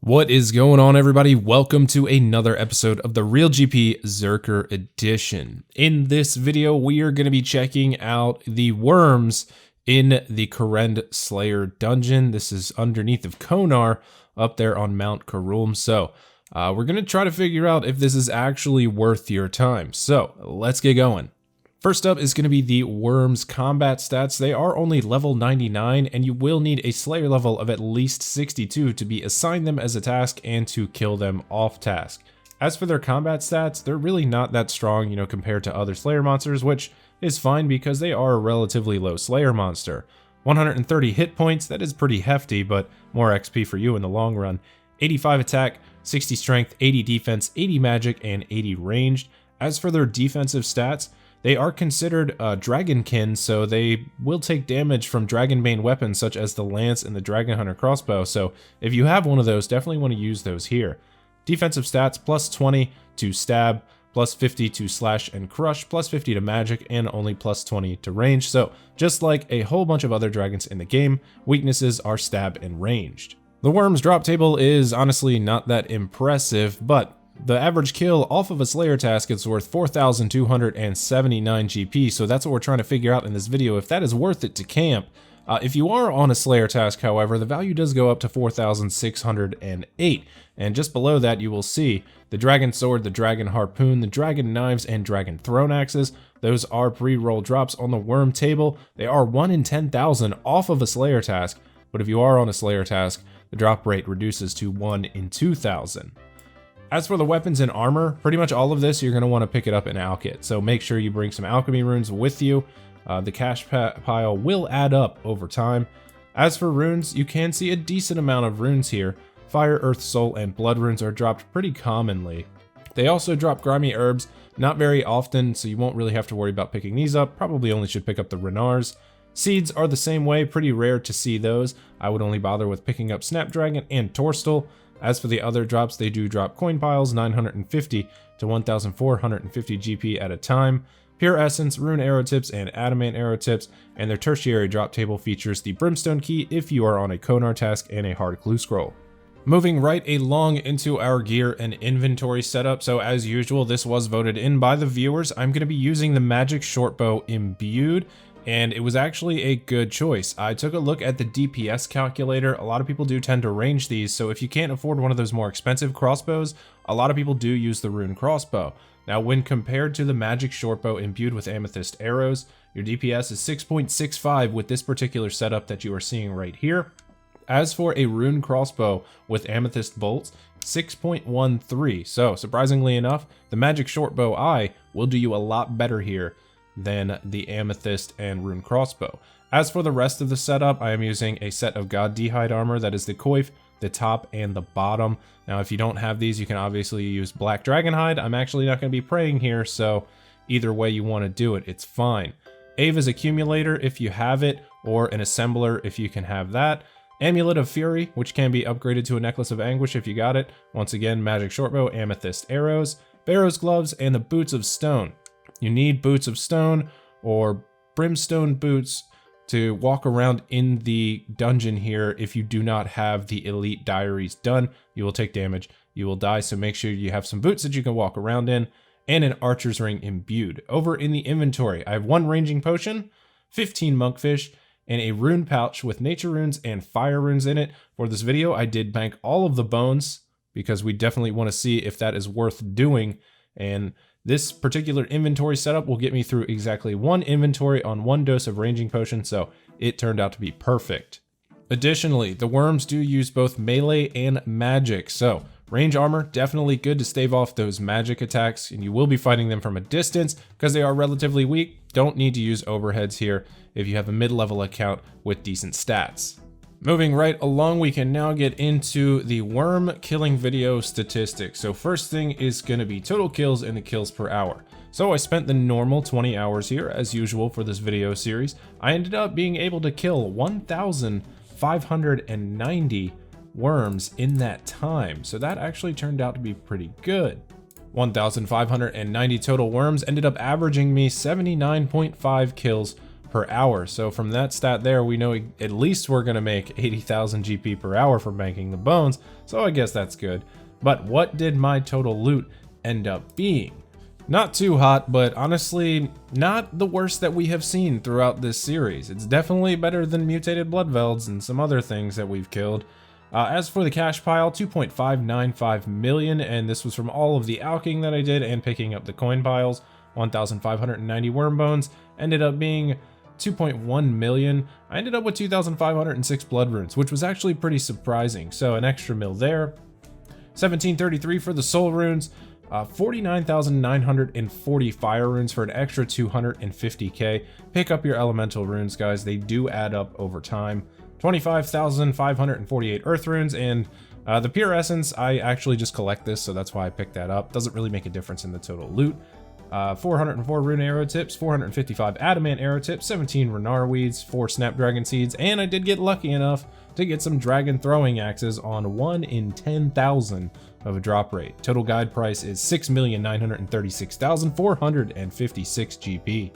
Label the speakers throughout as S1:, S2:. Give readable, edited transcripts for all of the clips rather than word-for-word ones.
S1: What is going on, everybody? Welcome to another episode of the Real GP Zerker Edition. In this video, we are going to be checking out the Wyrms in the Korend Slayer dungeon. This is underneath of Konar up there on Mount Karum. So we're going to try to figure out if this is actually worth your time. So let's get going. First up is going to be the Wyrms combat stats. They are only level 99, and you will need a Slayer level of at least 62 to be assigned them as a task and to kill them off task. As for their combat stats, they're really not that strong, compared to other Slayer monsters, which is fine because they are a relatively low Slayer monster. 130 hit points, that is pretty hefty, but more XP for you in the long run. 85 attack, 60 strength, 80 defense, 80 magic, and 80 ranged. As for their defensive stats, they are considered dragonkin, so they will take damage from dragonbane weapons such as the lance and the dragon hunter crossbow. So if you have one of those, definitely want to use those here. Defensive stats, plus 20 to stab, plus 50 to slash and crush, plus 50 to magic, and only plus 20 to range. So just like a whole bunch of other dragons in the game, weaknesses are stab and ranged. The Wyrms drop table is honestly not that impressive, but the average kill off of a Slayer task is worth 4,279 GP, so that's what we're trying to figure out in this video, if that is worth it to camp. If you are on a Slayer task, however, the value does go up to 4,608, and just below that you will see the Dragon Sword, the Dragon Harpoon, the Dragon Knives, and Dragon Throne Axes. Those are pre-roll drops on the Wyrm table. They are 1 in 10,000 off of a Slayer task, but if you are on a Slayer task, the drop rate reduces to 1 in 2,000. As for the weapons and armor, pretty much all of this you're going to want to pick it up in Alkit, so make sure you bring some alchemy runes with you. The cash pile will add up over time. As for runes, you can see a decent amount of runes here. Fire, Earth, Soul, and Blood runes are dropped pretty commonly. They also drop grimy herbs, not very often, so you won't really have to worry about picking these up. Probably only should pick up the Renars. Seeds are the same way, pretty rare to see those. I would only bother with picking up Snapdragon and Torstal. As for the other drops, they do drop coin piles, 950 to 1,450 GP at a time, Pure Essence, Rune Arrow Tips, and Adamant Arrow Tips, and their tertiary drop table features the Brimstone Key if you are on a Konar task and a Hard Clue Scroll. Moving right along into our gear and inventory setup, so as usual, this was voted in by the viewers. I'm going to be using the Magic Shortbow Imbued, and it was actually a good choice. I took a look at the DPS calculator. A lot of people do tend to range these, so if you can't afford one of those more expensive crossbows, a lot of people do use the rune crossbow. Now, when compared to the Magic Shortbow imbued with amethyst arrows, your DPS is 6.65 with this particular setup that you are seeing right here. As for a rune crossbow with amethyst bolts, 6.13. So surprisingly enough, the Magic Shortbow Eye will do you a lot better here than the amethyst and rune crossbow. As for the rest of the setup, I am using a set of God D'hide armor that is the coif, the top, and the bottom. Now, if you don't have these, you can obviously use black dragon hide. I'm actually not going to be praying here, so either way you want to do it, it's fine. Ava's accumulator if you have it, or an assembler if you can have that. Amulet of Fury, which can be upgraded to a Necklace of Anguish if you got it. Once again, Magic Shortbow, amethyst arrows, Barrow's gloves, and the Boots of Stone. You need Boots of Stone or Brimstone Boots to walk around in the dungeon here. If you do not have the Elite Diaries done, you will take damage, you will die, so make sure you have some boots that you can walk around in, and an Archer's Ring imbued. Over in the inventory, I have 1 ranging potion, 15 monkfish, and a rune pouch with nature runes and fire runes in it. For this video, I did bank all of the bones because we definitely want to see if that is worth doing, and this particular inventory setup will get me through exactly 1 inventory on 1 dose of ranging potion, so it turned out to be perfect. Additionally, the Wyrms do use both melee and magic, so range armor, definitely good to stave off those magic attacks, and you will be fighting them from a distance because they are relatively weak. Don't need to use overheads here if you have a mid-level account with decent stats. Moving right along, we can now get into the Wyrm killing video statistics. So first thing is going to be total kills and the kills per hour. So I spent the normal 20 hours here as usual for this video series. I ended up being able to kill 1,590 Wyrms in that time. So that actually turned out to be pretty good. 1,590 total Wyrms ended up averaging me 79.5 kills per hour. So from that stat there, we know at least we're going to make 80,000 GP per hour from banking the bones. So I guess that's good. But what did my total loot end up being? Not too hot, but honestly, not the worst that we have seen throughout this series. It's definitely better than mutated bloodvelds and some other things that we've killed. As for the cash pile, 2.595 million, and this was from all of the alking that I did and picking up the coin piles. 1,590 worm bones, ended up being 2.1 million. I ended up with 2,506 blood runes, which was actually pretty surprising. So an extra mil there. 1,733 for the soul runes. 49,940 fire runes for an extra 250k. Pick up your elemental runes, guys. They do add up over time. 25,548 earth runes, and the pure essence, I actually just collect this, so that's why I picked that up. Doesn't really make a difference in the total loot. 404 rune arrow tips, 455 adamant arrow tips, 17 renar weeds, 4 snapdragon seeds, and I did get lucky enough to get some dragon throwing axes on 1 in 10,000 of a drop rate. Total guide price is 6,936,456 GP.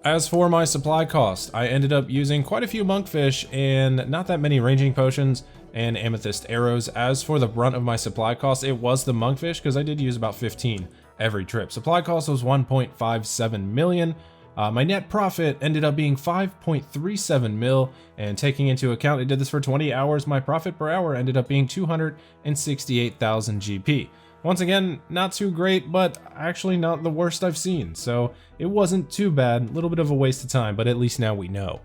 S1: As for my supply cost, I ended up using quite a few monkfish and not that many ranging potions and amethyst arrows. As for the brunt of my supply cost, it was the monkfish because I did use about 15 every trip. Supply cost was 1.57 million. My net profit ended up being 5.37 mil, and taking into account I did this for 20 hours, my profit per hour ended up being 268,000 GP. Once again, not too great, but actually not the worst I've seen, so it wasn't too bad. A little bit of a waste of time, but at least now we know.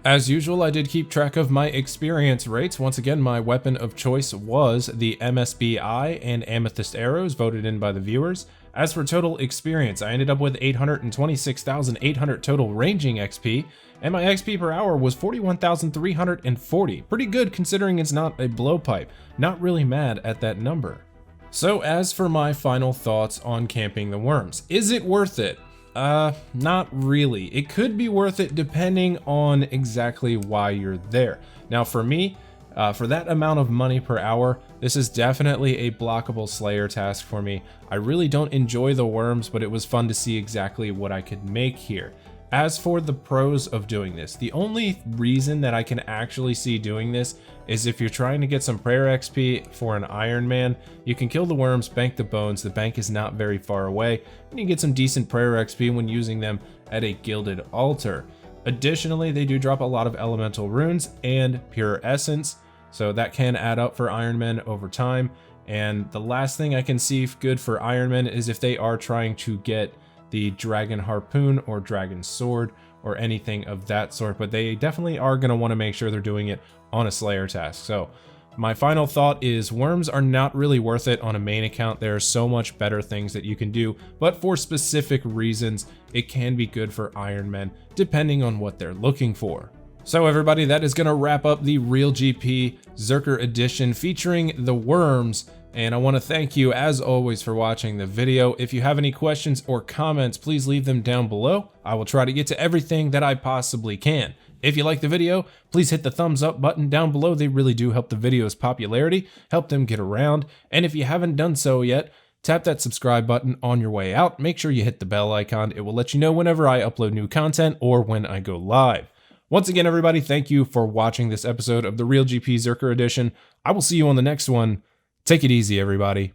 S1: As usual, I did keep track of my experience rates. Once again, my weapon of choice was the MSBI and amethyst arrows voted in by the viewers. As for total experience, I ended up with 826,800 total ranging XP, and my XP per hour was 41,340. Pretty good considering it's not a blowpipe. Not really mad at that number. So as for my final thoughts on camping the Wyrms, is it worth it? Not really. It could be worth it depending on exactly why you're there. Now for me, for that amount of money per hour, this is definitely a blockable Slayer task for me. I really don't enjoy the Wyrms, but it was fun to see exactly what I could make here. As for the pros of doing this, the only reason that I can actually see doing this is if you're trying to get some prayer XP for an Iron Man. You can kill the Wyrms, bank the bones, the bank is not very far away, and you get some decent prayer XP when using them at a gilded altar. Additionally, they do drop a lot of elemental runes and pure essence, so that can add up for Iron Men over time. And the last thing I can see good for Iron Men is if they are trying to get the dragon harpoon or dragon sword or anything of that sort, but they definitely are going to want to make sure they're doing it on a Slayer task. So my final thought is Wyrms are not really worth it on a main account. There are so much better things that you can do, but for specific reasons, it can be good for Iron Men depending on what they're looking for. So everybody, that is going to wrap up the Real GP Zerker edition featuring the Wyrms. And I want to thank you as always for watching the video. If you have any questions or comments, please leave them down below. I will try to get to everything that I possibly can. If you like the video, please hit the thumbs up button down below. They really do help the video's popularity, help them get around. And if you haven't done so yet, tap that subscribe button on your way out. Make sure you hit the bell icon. It will let you know whenever I upload new content or when I go live. Once again, everybody, thank you for watching this episode of the Real GP Zerker edition. I will see you on the next one. Take it easy, everybody.